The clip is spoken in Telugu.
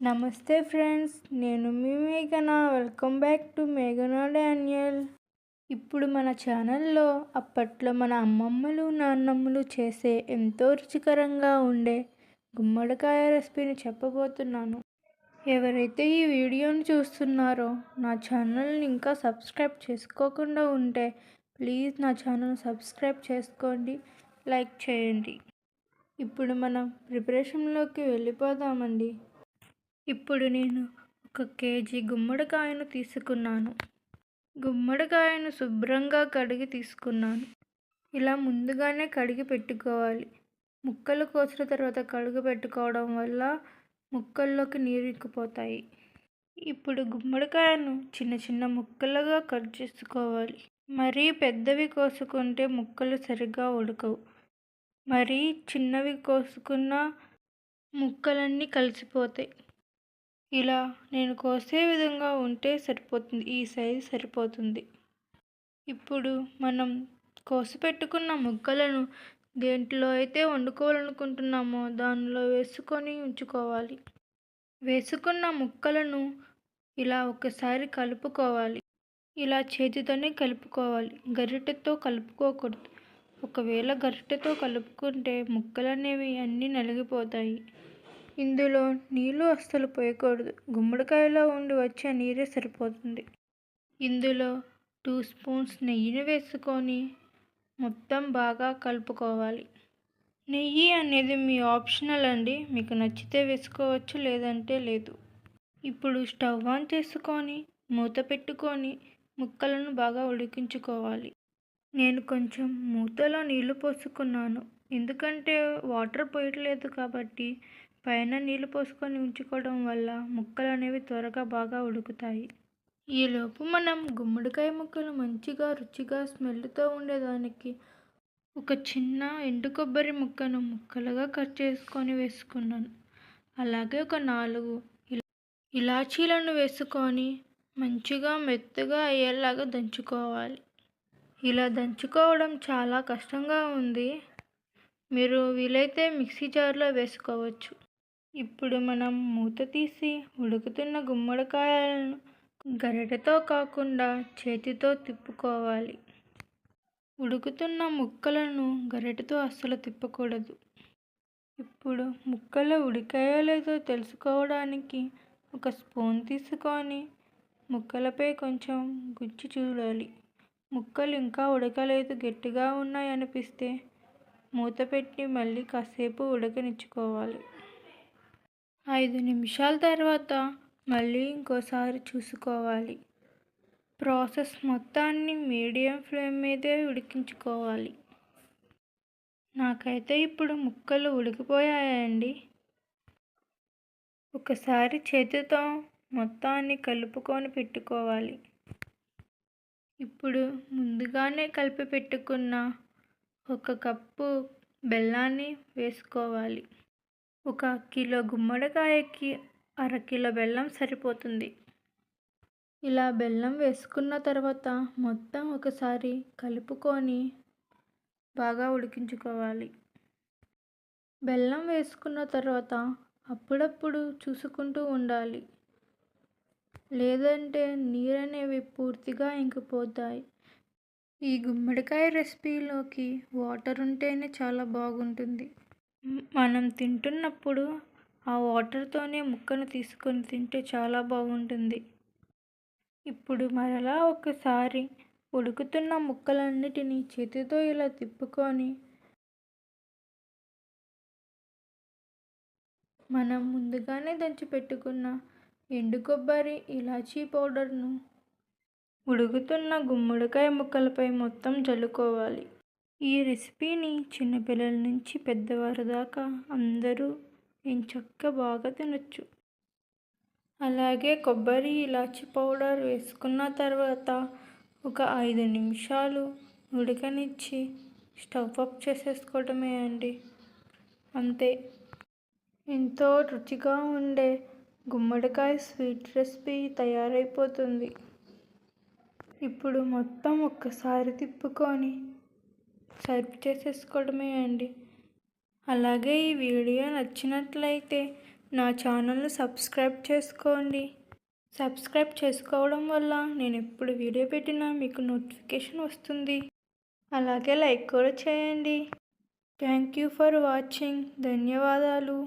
నమస్తే ఫ్రెండ్స్, నేను మీ మేఘన. వెల్కమ్ బ్యాక్ టు మేఘనా డానియల్. ఇప్పుడు మన ఛానల్లో అప్పట్లో మన అమ్మమ్మలు నాన్నమ్మలు చేసే ఎంతో రుచికరంగా ఉండే గుమ్మడికాయ రెసిపీని చెప్పబోతున్నాను. ఎవరైతే ఈ వీడియోని చూస్తున్నారో నా ఛానల్ని ఇంకా సబ్స్క్రైబ్ చేసుకోకుండా ఉంటే ప్లీజ్ నా ఛానల్ సబ్స్క్రైబ్ చేసుకోండి, లైక్ చేయండి. ఇప్పుడు మనం ప్రిపరేషన్లోకి వెళ్ళిపోదామండి. ఇప్పుడు నేను 1 కేజీ గుమ్మడికాయను తీసుకున్నాను. గుమ్మడికాయను శుభ్రంగా కడిగి తీసుకున్నాను. ఇలా ముందుగానే కడిగి పెట్టుకోవాలి. ముక్కలు కోసిన తర్వాత కడిగి పెట్టుకోవడం వల్ల ముక్కల్లోకి నీరు ఇంకిపోతాయి. ఇప్పుడు గుమ్మడికాయను చిన్న చిన్న ముక్కలుగా కట్ చేసుకోవాలి. మరీ పెద్దవి కోసుకుంటే ముక్కలు సరిగ్గా ఉడకవు. మరీ చిన్నవి కోసుకున్న ముక్కలన్నీ కలిసిపోతాయి. ఇలా నేను కోసే విధంగా ఉంటే సరిపోతుంది. ఈ సైజు సరిపోతుంది. ఇప్పుడు మనం కోసి పెట్టుకున్న ముక్కలను దేంట్లో అయితే వండుకోవాలనుకుంటున్నామో దానిలో వేసుకొని ఉంచుకోవాలి. వేసుకున్న ముక్కలను ఇలా ఒకసారి కలుపుకోవాలి. ఇలా చేతితోనే కలుపుకోవాలి, గరిటెతో కలుపుకోకూడదు. ఒకవేళ గరిటెతో కలుపుకుంటే ముక్కలనేవి అన్నీ నలిగిపోతాయి. ఇందులో నీళ్ళు అస్సలు పోయకూడదు. గుమ్మడికాయలో ఉండి వచ్చే నీరే సరిపోతుంది. ఇందులో 2 స్పూన్స్ నెయ్యిని వేసుకొని మొత్తం బాగా కలుపుకోవాలి. నెయ్యి అనేది మీ ఆప్షనల్ అండి, మీకు నచ్చితే వేసుకోవచ్చు, లేదంటే లేదు. ఇప్పుడు స్టవ్ ఆన్ చేసుకొని మూత పెట్టుకొని ముక్కలను బాగా ఉడికించుకోవాలి. నేను కొంచెం మూతలో నీళ్లు పోసుకున్నాను, ఎందుకంటే వాటర్ పోయట్లేదు కాబట్టి పైన నీళ్ళు పోసుకొని ఉంచుకోవడం వల్ల ముక్కలు అనేవి త్వరగా బాగా ఉడుకుతాయి. ఈలోపు మనం గుమ్మడికాయ ముక్కలు మంచిగా రుచిగా స్మెల్తో ఉండేదానికి ఒక చిన్న ఎండు కొబ్బరి ముక్కను ముక్కలుగా కట్ చేసుకొని వేసుకున్నాను. అలాగే ఒక 4 ఇలాచీలను వేసుకొని మంచిగా మెత్తగా అయ్యేలాగా దంచుకోవాలి. ఇలా దంచుకోవడం చాలా కష్టంగా ఉంది. మీరు వీలైతే మిక్సీ జార్లో వేసుకోవచ్చు. ఇప్పుడు మనం మూత తీసి ఉడుకుతున్న గుమ్మడికాయలను గరిటెతో కాకుండా చేతితో తిప్పుకోవాలి. ఉడుకుతున్న ముక్కలను గరిటెతో అస్సలు తిప్పకూడదు. ఇప్పుడు ముక్కలు ఉడికాయో లేదో తెలుసుకోవడానికి ఒక స్పూన్ తీసుకొని ముక్కలపై కొంచెం గుచ్చి చూడాలి. ముక్కలు ఇంకా ఉడకలేదు, గట్టిగా ఉన్నాయి అనిపిస్తే మూత పెట్టి మళ్ళీ కాసేపు ఉడకనిచ్చుకోవాలి. 5 నిమిషాల తర్వాత మళ్ళీ ఇంకోసారి చూసుకోవాలి. ప్రాసెస్ మొత్తాన్ని మీడియం ఫ్లేమ్ మీదే ఉడికించుకోవాలి. నాకైతే ఇప్పుడు ముక్కలు ఉడికిపోయాయండి. ఒకసారి చేతితో మొత్తాన్ని కలుపుకొని పెట్టుకోవాలి. ఇప్పుడు ముందుగానే కలిపి పెట్టుకున్న 1 కప్పు బెల్లాన్ని వేసుకోవాలి. 1 కిలో గుమ్మడికాయకి 1/2 కిలో బెల్లం సరిపోతుంది. ఇలా బెల్లం వేసుకున్న తర్వాత మొత్తం ఒకసారి కలుపుకొని బాగా ఉడికించుకోవాలి. బెల్లం వేసుకున్న తర్వాత అప్పుడప్పుడు చూసుకుంటూ ఉండాలి, లేదంటే నీరనేవి పూర్తిగా ఇంకిపోతాయి. ఈ గుమ్మడికాయ రెసిపీలోకి వాటర్ ఉంటేనే చాలా బాగుంటుంది. మనం తింటున్నప్పుడు ఆ వాటర్తోనే ముక్కను తీసుకొని తింటే చాలా బాగుంటుంది. ఇప్పుడు మరలా ఒకసారి ఉడుకుతున్న ముక్కలన్నిటినీ చేతితో ఇలా తిప్పుకొని మనం ముందుగానే దంచి పెట్టుకున్న ఎండు కొబ్బరి, ఇలాచీ పౌడర్ను ఉడుకుతున్న గుమ్మడికాయ ముక్కలపై మొత్తం జల్లుకోవాలి. ఈ రెసిపీని చిన్నపిల్లల నుంచి పెద్దవారి దాకా అందరూ ఎంచక్కా బాగా తినొచ్చు. అలాగే కొబ్బరి, ఇలాచీ పౌడర్ వేసుకున్న తర్వాత ఒక 5 నిమిషాలు ఉడకనిచ్చి స్టవ్ ఆఫ్ చేసేసుకోవడమే అండి. అంతే, ఎంతో రుచిగా ఉండే గుమ్మడికాయ స్వీట్ రెసిపీ తయారైపోతుంది. ఇప్పుడు మొత్తం ఒక్కసారి తిప్పుకొని సర్వ్ చేసేసుకోవడమే అండి. అలాగే ఈ వీడియో నచ్చినట్లయితే నా ఛానల్ని సబ్స్క్రైబ్ చేసుకోండి. సబ్స్క్రైబ్ చేసుకోవడం వల్ల నేను ఎప్పుడు వీడియో పెట్టినా మీకు నోటిఫికేషన్ వస్తుంది. అలాగే లైక్ కూడా చేయండి. Thank you for watching. ధన్యవాదాలు.